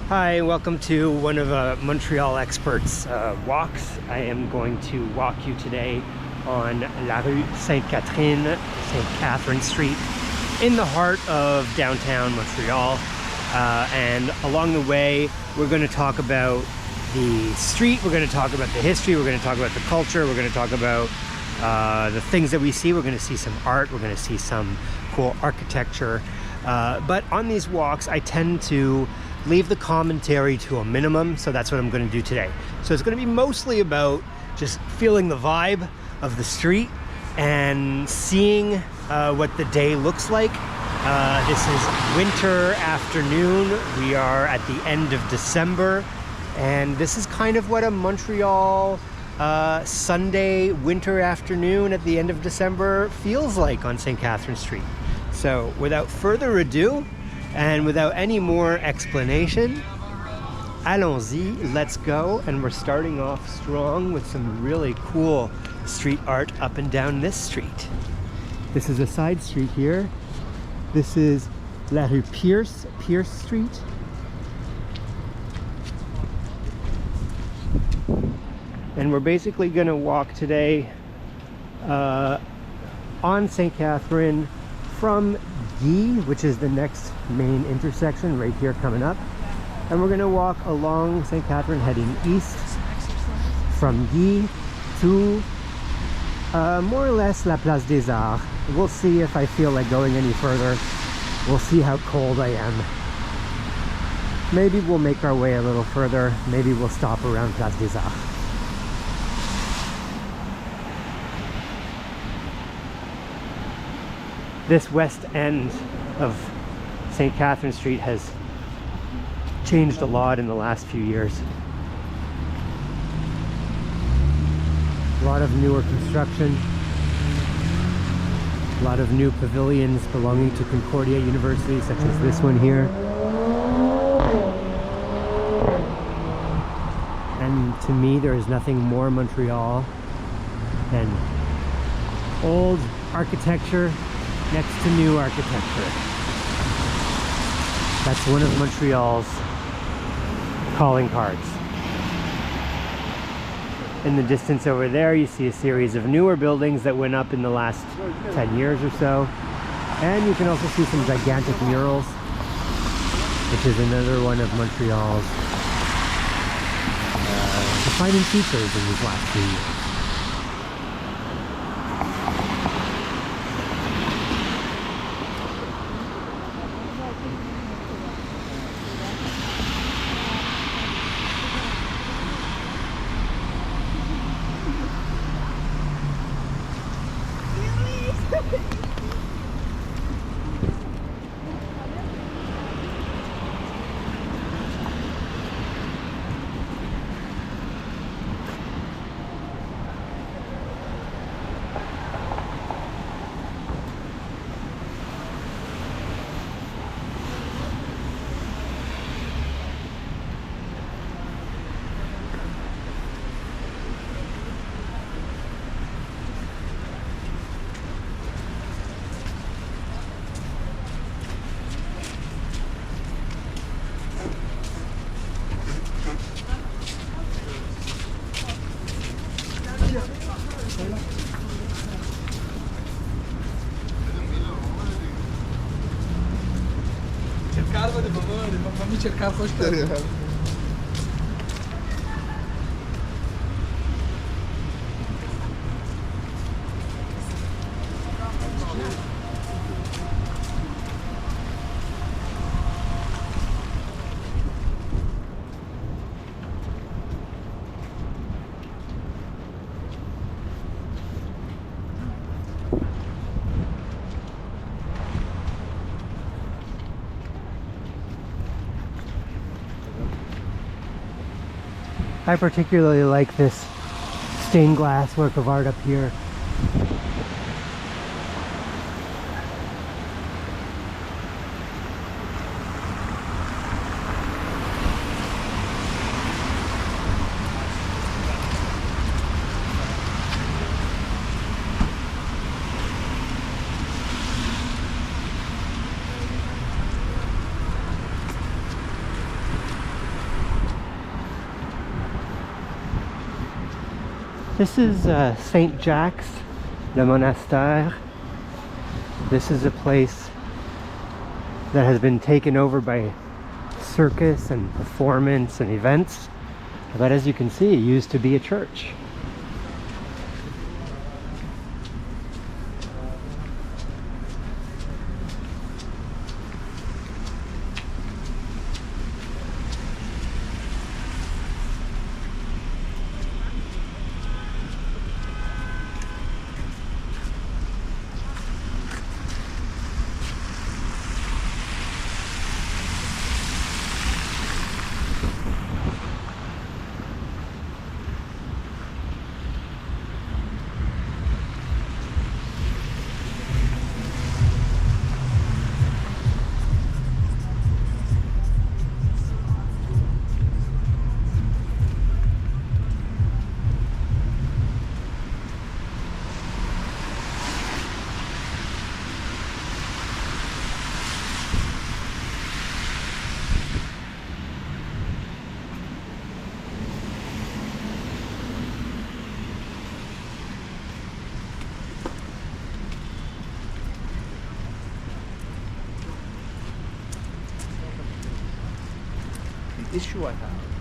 Hi, welcome to one of Montreal experts' walks. I am going to walk you today on La Rue Sainte-Catherine, St. Catherine Street, in the heart of downtown Montreal. And along the way, we're going to talk about the street, we're going to talk about the history, we're going to talk about the culture, we're going to talk about the things that we see. We're going to see some art, we're going to see some cool architecture. But on these walks, I tend to leave the commentary to a minimum, so that's what I'm going to do today. So it's going to be mostly about just feeling the vibe of the street and seeing what the day looks like. This is winter afternoon. We are at the end of December, and this is kind of what a Montreal Sunday winter afternoon at the end of December feels like on St. Catherine Street. So without further ado, and without any more explanation, allons-y, let's go. And we're starting off strong with some really cool street art up and down this street. This is a side street here. This is La Rue Pierce Street. And we're basically going to walk today on St. Catherine from Guy, which is the next main intersection right here coming up. And we're going to walk along St. Catherine heading east from Guy to more or less La Place des Arts. We'll see if I feel like going any further. We'll see how cold I am. Maybe we'll make our way a little further. Maybe we'll stop around Place des Arts. This west end of St. Catherine Street has changed a lot in the last few years. A lot of newer construction, a lot of new pavilions belonging to Concordia University, such as this one here. And to me, there is nothing more Montreal than old architecture next to new architecture. That's one of Montreal's calling cards. In the distance over there, you see a series of newer buildings that went up in the last 10 years or so. And you can also see some gigantic murals, which is another one of Montreal's defining features in these last few years. Vamos cercar a costa. I particularly like this stained glass work of art up here. This is Saint Jacques, le Monastère. This is a place that has been taken over by circus and performance and events. But as you can see, it used to be a church. Issue I have.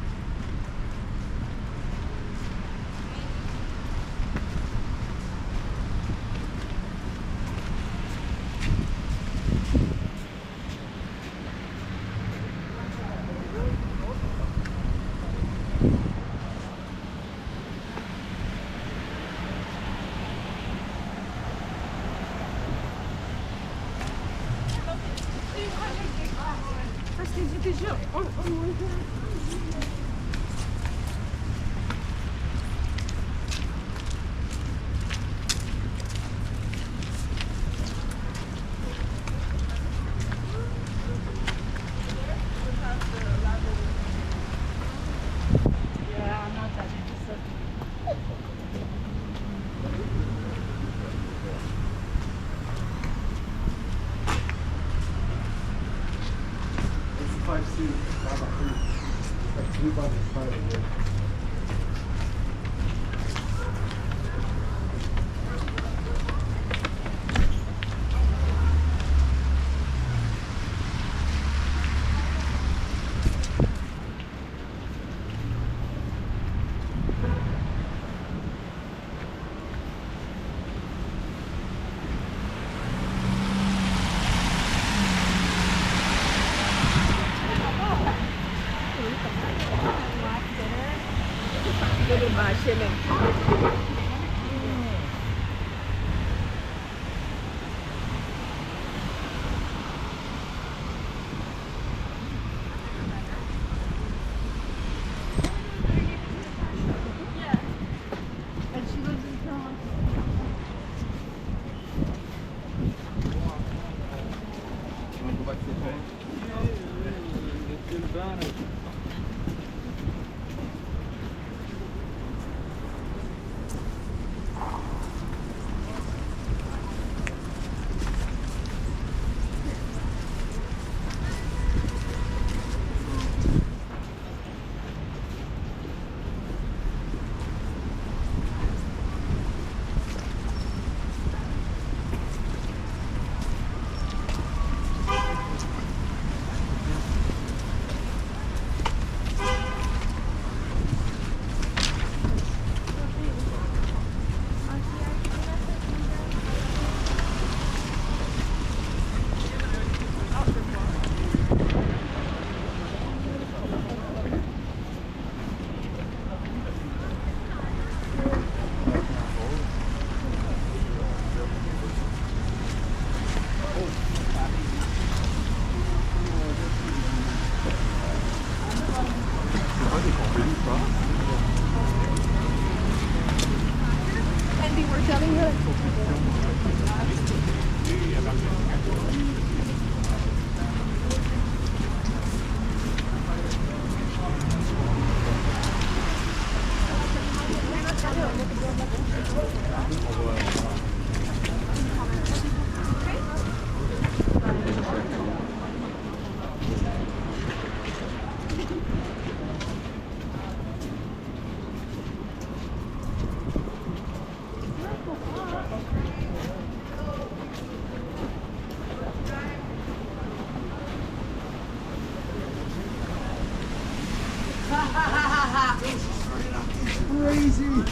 crazy.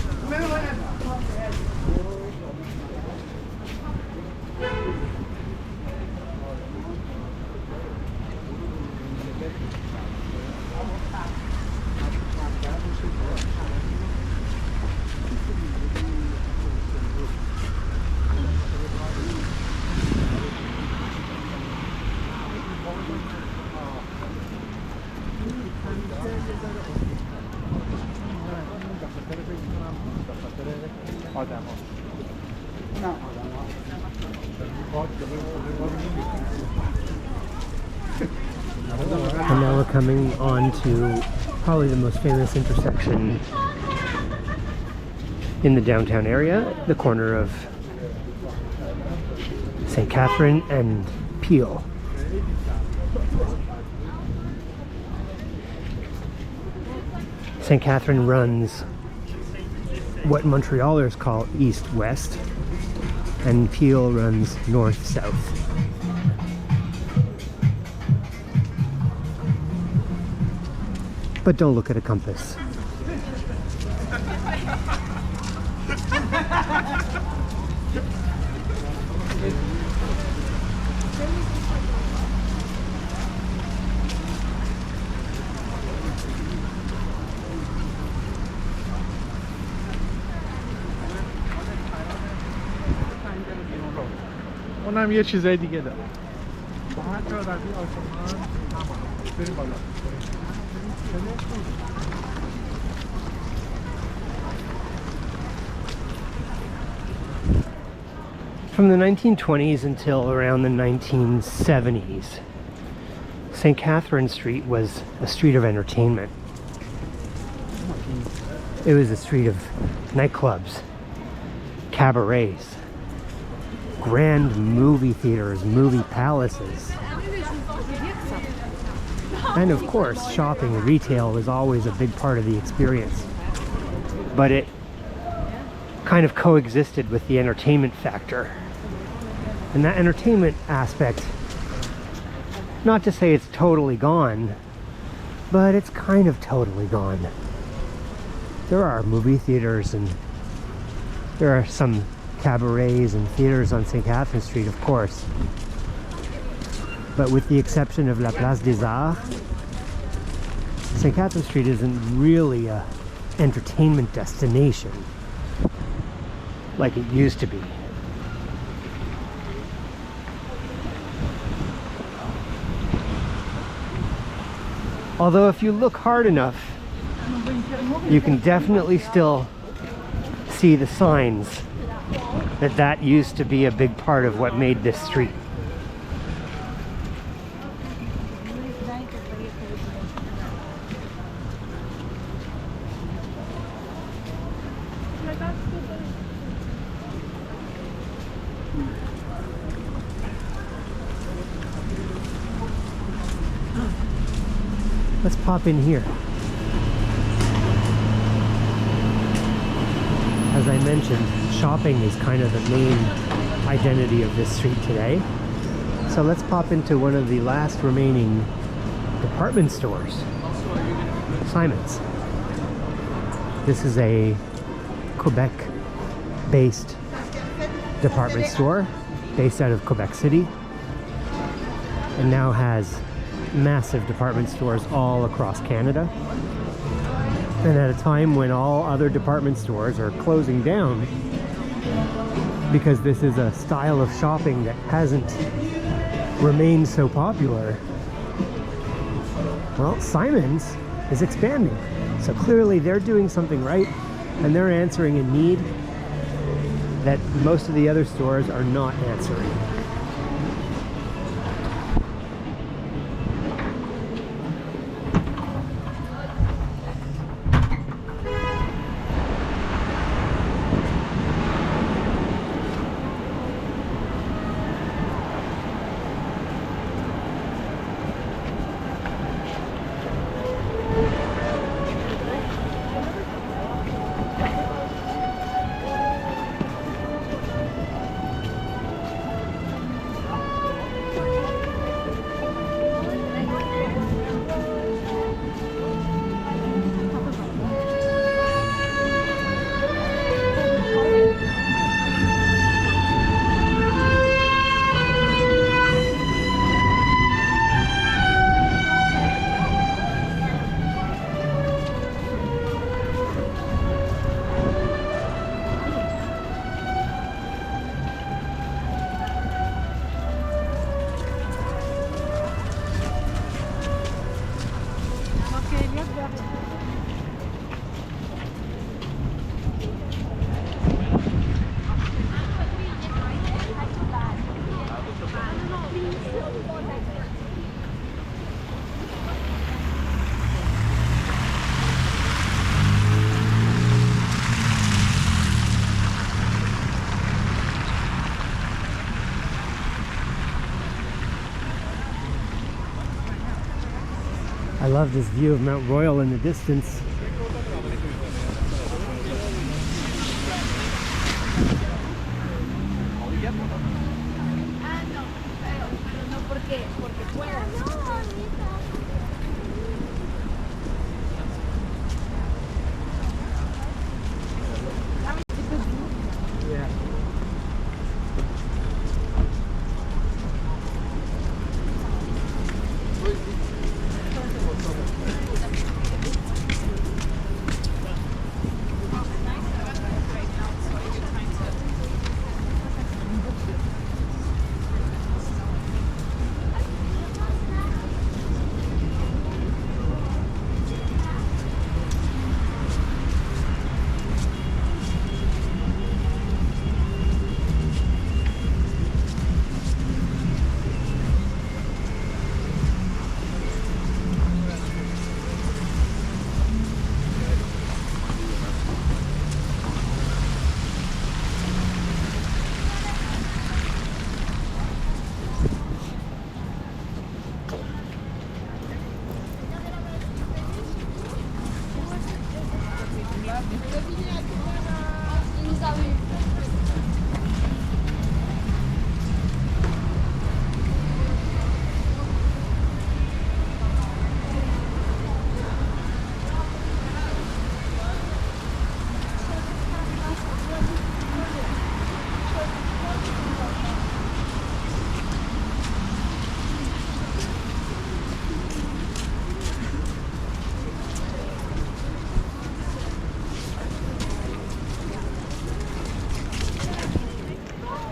And now we're coming on to probably the most famous intersection in the downtown area, the corner of St. Catherine and Peel. St. Catherine runs what Montrealers call east-west, and Peel runs north-south. But don't look at a compass. اونم یه چیزای دیگه داره. باید رو در این آسمان بریم بالا. From the 1920s until around the 1970s, St. Catherine Street was a street of entertainment. It was a street of nightclubs, cabarets, grand movie theaters, movie palaces. And of course, shopping and retail was always a big part of the experience. But it kind of coexisted with the entertainment factor. And that entertainment aspect, not to say it's totally gone, but it's kind of totally gone. There are movie theaters and there are some cabarets and theaters on St. Catherine Street, of course. But with the exception of La Place des Arts, St. Catherine Street isn't really a entertainment destination like it used to be. Although if you look hard enough, you can definitely still see the signs that used to be a big part of what made this street. Let's pop in here. As I mentioned, shopping is kind of the main identity of this street today. So let's pop into one of the last remaining department stores, Simon's. This is a Quebec-based department store based out of Quebec City and now has massive department stores all across Canada. And at a time when all other department stores are closing down because this is a style of shopping that hasn't remained so popular, well, Simon's is expanding. So clearly they're doing something right and they're answering a need that most of the other stores are not answering. I love this view of Mount Royal in the distance.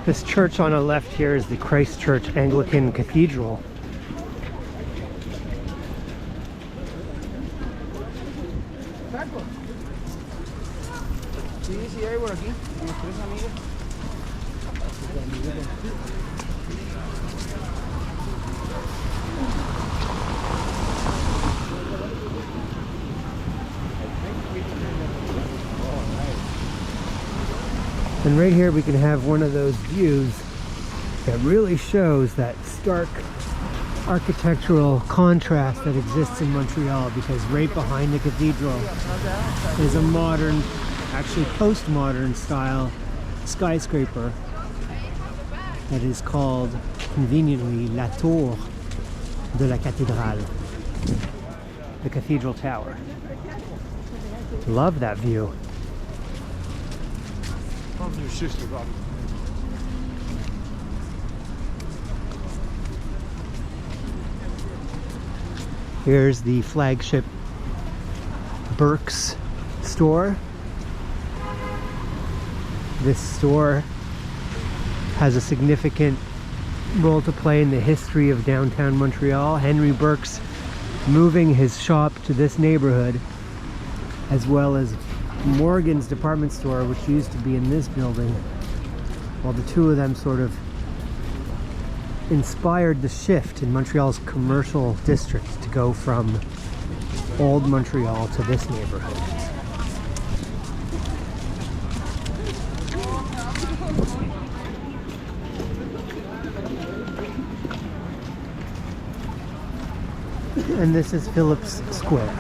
This church on the left here is the Christ Church Anglican Cathedral. And right here we can have one of those views that really shows that stark architectural contrast that exists in Montreal, because right behind the cathedral is a modern, actually postmodern style skyscraper that is called conveniently La Tour de la Cathédrale, the cathedral tower. Love that view. Here's the flagship Burke's store. This store has a significant role to play in the history of downtown Montreal. Henry Burke's moving his shop to this neighborhood, as well as Morgan's department store, which used to be in this building. Well, the two of them sort of inspired the shift in Montreal's commercial district to go from old Montreal to this neighborhood. And this is Phillips Square.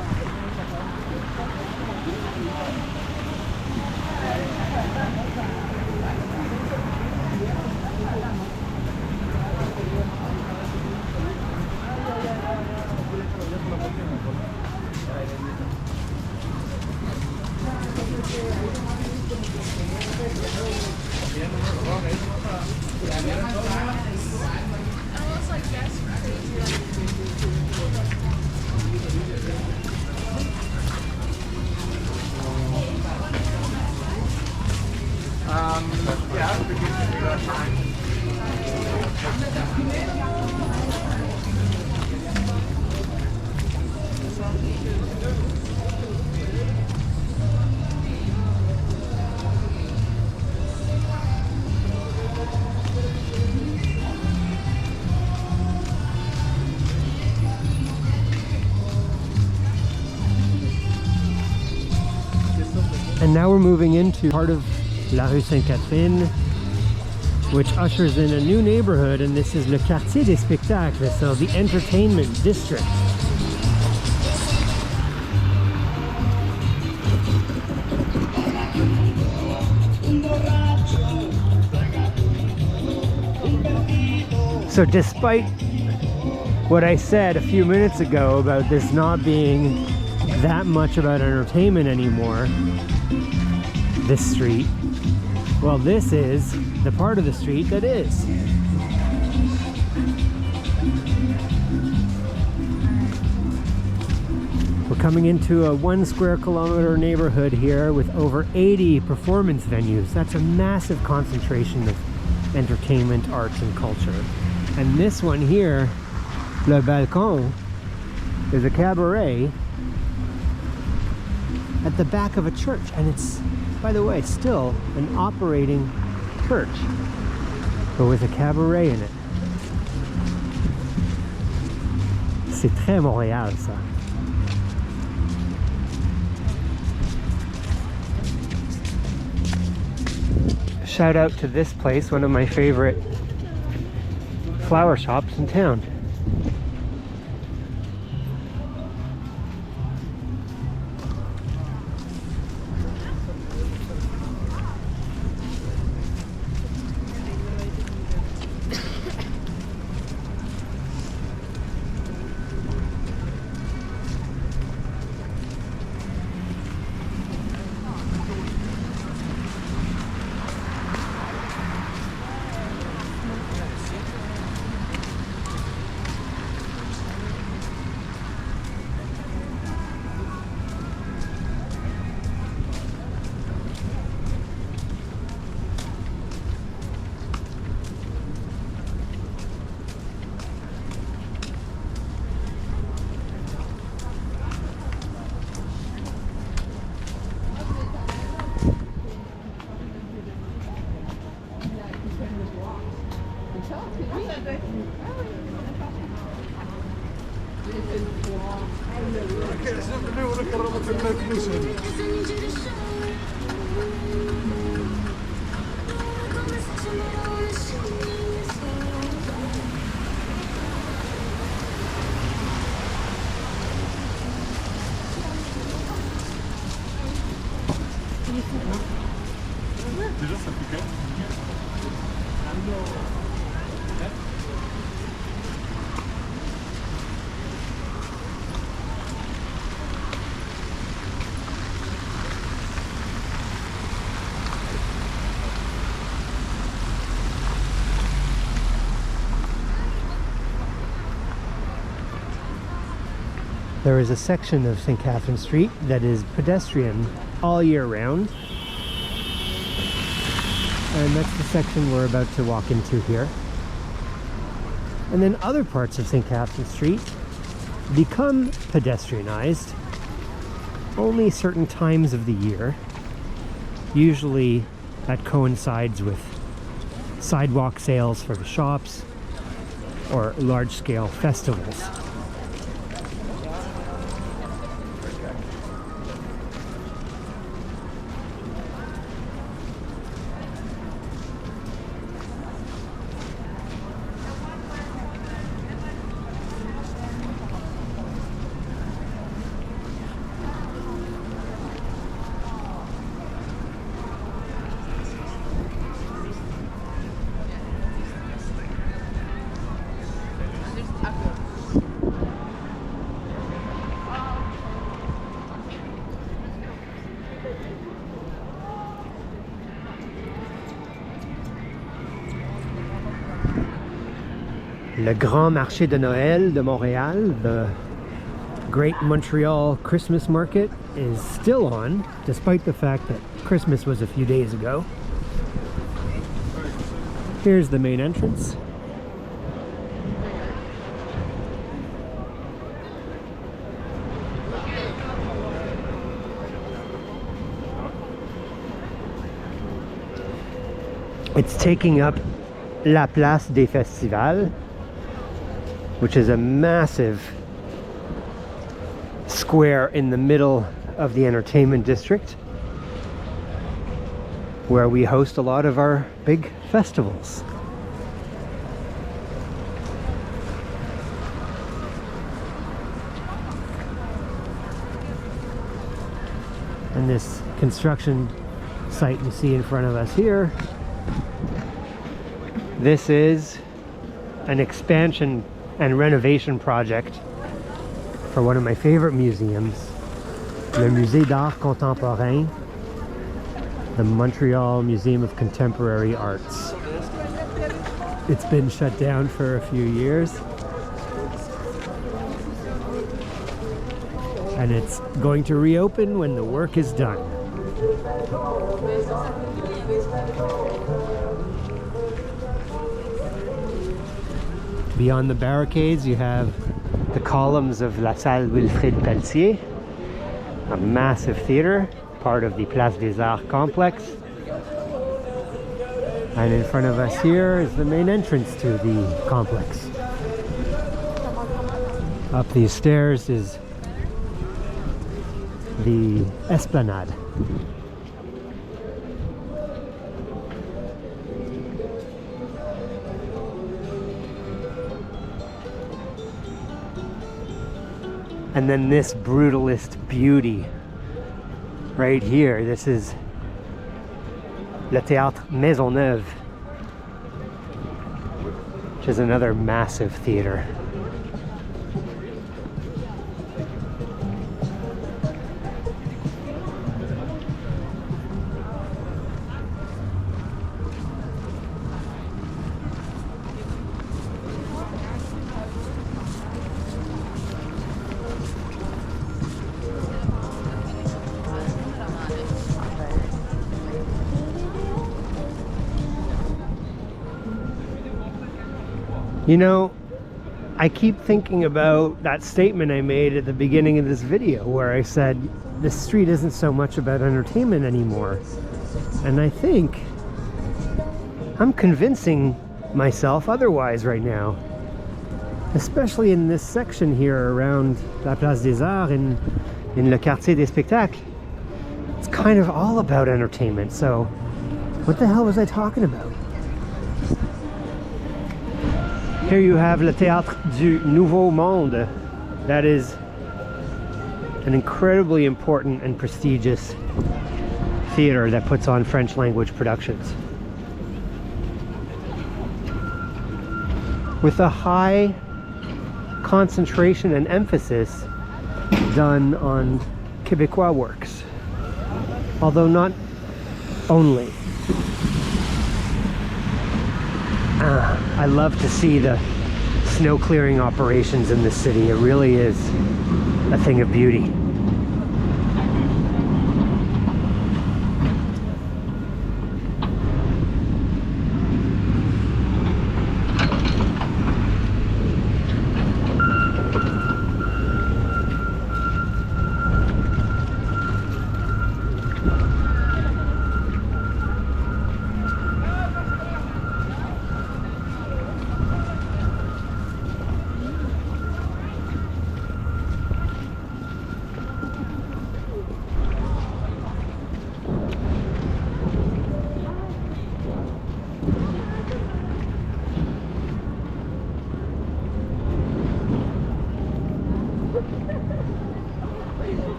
And now we're moving into part of La Rue Sainte-Catherine, which ushers in a new neighborhood, and this is le quartier des spectacles, so the entertainment district. So despite what I said a few minutes ago about this not being that much about entertainment anymore, this street, well, this is the part of the street that is. We're coming into a 1 square kilometer neighborhood here with over 80 performance venues. That's a massive concentration of entertainment, arts, and culture. And this one here, Le Balcon, is a cabaret at the back of a church, and it's, by the way, still an operating church, but with a cabaret in it. C'est très Montréal, ça. Shout out to this place, one of my favorite flower shops in town. There is a section of St. Catherine Street that is pedestrian all year round. And that's the section we're about to walk into here. And then other parts of St. Catherine Street become pedestrianized only certain times of the year. Usually that coincides with sidewalk sales for the shops or large-scale festivals. Le Grand Marché de Noël de Montréal, the Great Montreal Christmas Market, is still on, despite the fact that Christmas was a few days ago. Here's the main entrance. It's taking up La Place des Festivals, which is a massive square in the middle of the entertainment district. where we host a lot of our big festivals. And this construction site you see in front of us here, this is an expansion and renovation project for one of my favorite museums, le Musée d'Art Contemporain, the Montreal Museum of Contemporary Arts. It's been shut down for a few years, and it's going to reopen when the work is done. Beyond the barricades, you have the columns of La Salle Wilfrid Pelletier, a massive theater, part of the Place des Arts complex. And in front of us here is the main entrance to the complex. Up these stairs is the Esplanade. And then this brutalist beauty right here. This is Le Théâtre Maisonneuve, which is another massive theater. You know, I keep thinking about that statement I made at the beginning of this video where I said this street isn't so much about entertainment anymore. And I think I'm convincing myself otherwise right now. Especially in this section here around la Place des Arts in le Quartier des Spectacles. It's kind of all about entertainment, so what the hell was I talking about? Here you have Le Théâtre du Nouveau Monde. That is an incredibly important and prestigious theater that puts on French language productions. With a high concentration and emphasis done on Québécois works, although not only. I love to see the snow clearing operations in this city. It really is a thing of beauty.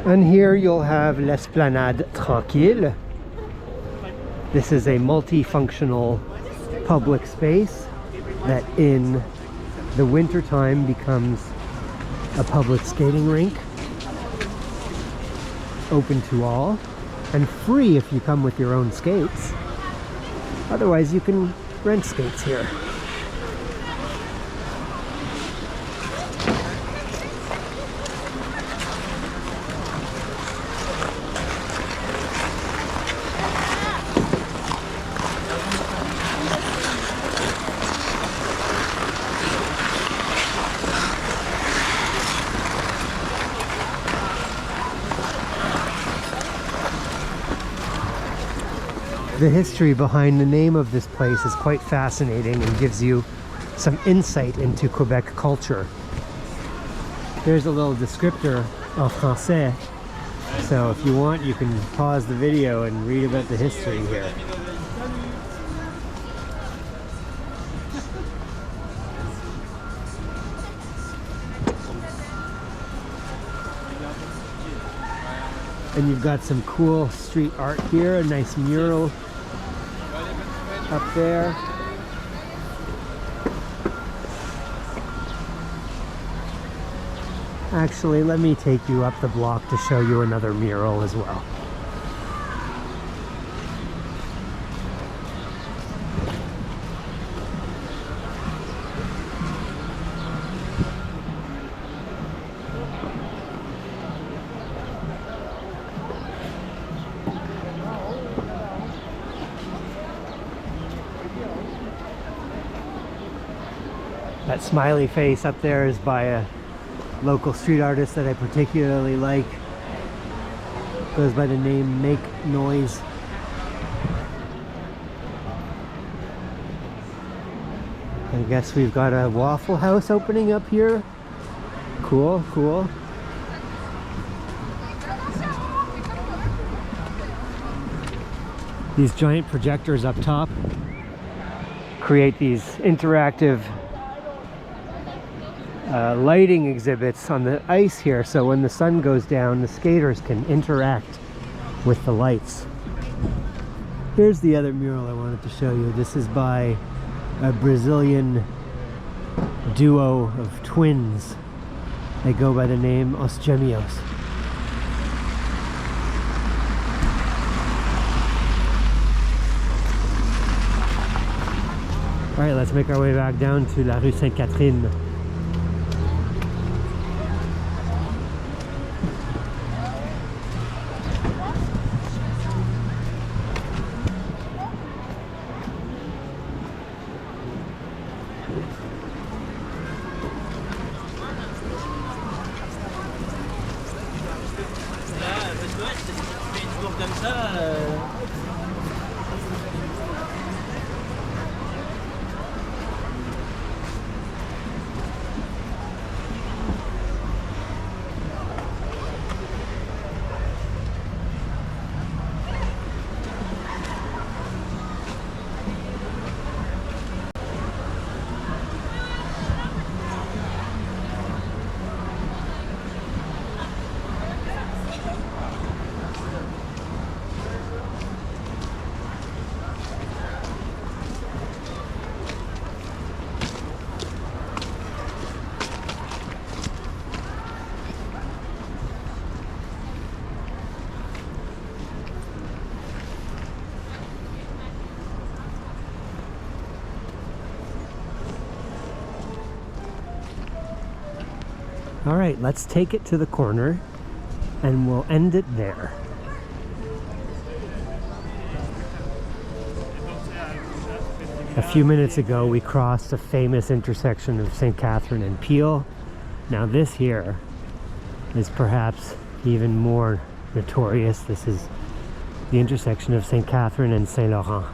And here you'll have l'Esplanade Tranquille. This is a multifunctional public space that in the winter time becomes a public skating rink, open to all and free if you come with your own skates. Otherwise you can rent skates here. The history behind the name of this place is quite fascinating and gives you some insight into Quebec culture. There's a little descriptor en français So if you want, you can pause the video and read about the history here. And you've got some cool street art here, a nice mural up there. Actually, let me take you up the block to show you another mural as well. That smiley face up there is by a local street artist that I particularly like. Goes by the name Make Noise. I guess we've got a Waffle House opening up here. Cool, cool. These giant projectors up top create these interactive lighting exhibits on the ice here, so when the sun goes down, the skaters can interact with the lights. Here's the other mural I wanted to show you. This is by a Brazilian duo of twins. They go by the name Os Gêmeos. All right, let's make our way back down to la Rue Sainte-Catherine. All right, let's take it to the corner and we'll end it there. A few minutes ago, we crossed a famous intersection of St. Catherine and Peel. Now this here is perhaps even more notorious. This is the intersection of St. Catherine and Saint Laurent.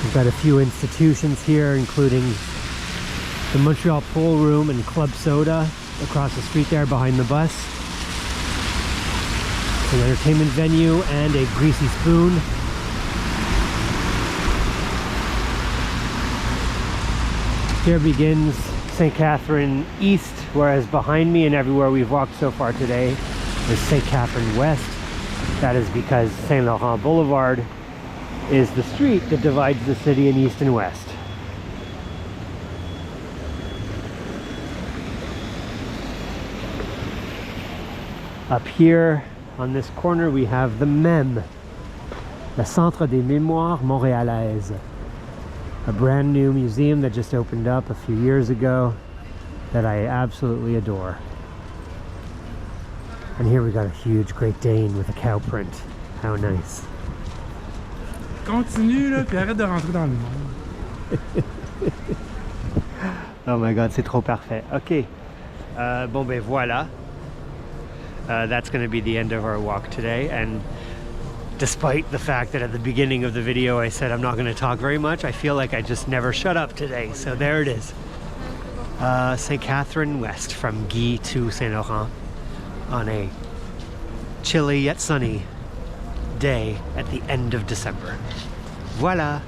We've got a few institutions here, including the Montreal Pool Room and Club Soda across the street there behind the bus. It's an entertainment venue and a greasy spoon. Here begins St. Catherine East, whereas behind me and everywhere we've walked so far today is St. Catherine West. That is because Saint Laurent Boulevard is the street that divides the city in east and west. Up here on this corner we have the MEM, le Centre des Mémoires Montréalaises, a brand new museum that just opened up a few years ago that I absolutely adore. And here we got a huge Great Dane with a cow print. How nice. Continue là, puis arrête de rentrer dans le monde. Oh my god, c'est trop parfait. Ok. Bon ben voilà. That's going to be the end of our walk today, and despite the fact that at the beginning of the video I said I'm not going to talk very much, I feel like I just never shut up today, so there it is. St. Catherine west from Guy to Saint Laurent on a chilly yet sunny day at the end of December. Voila!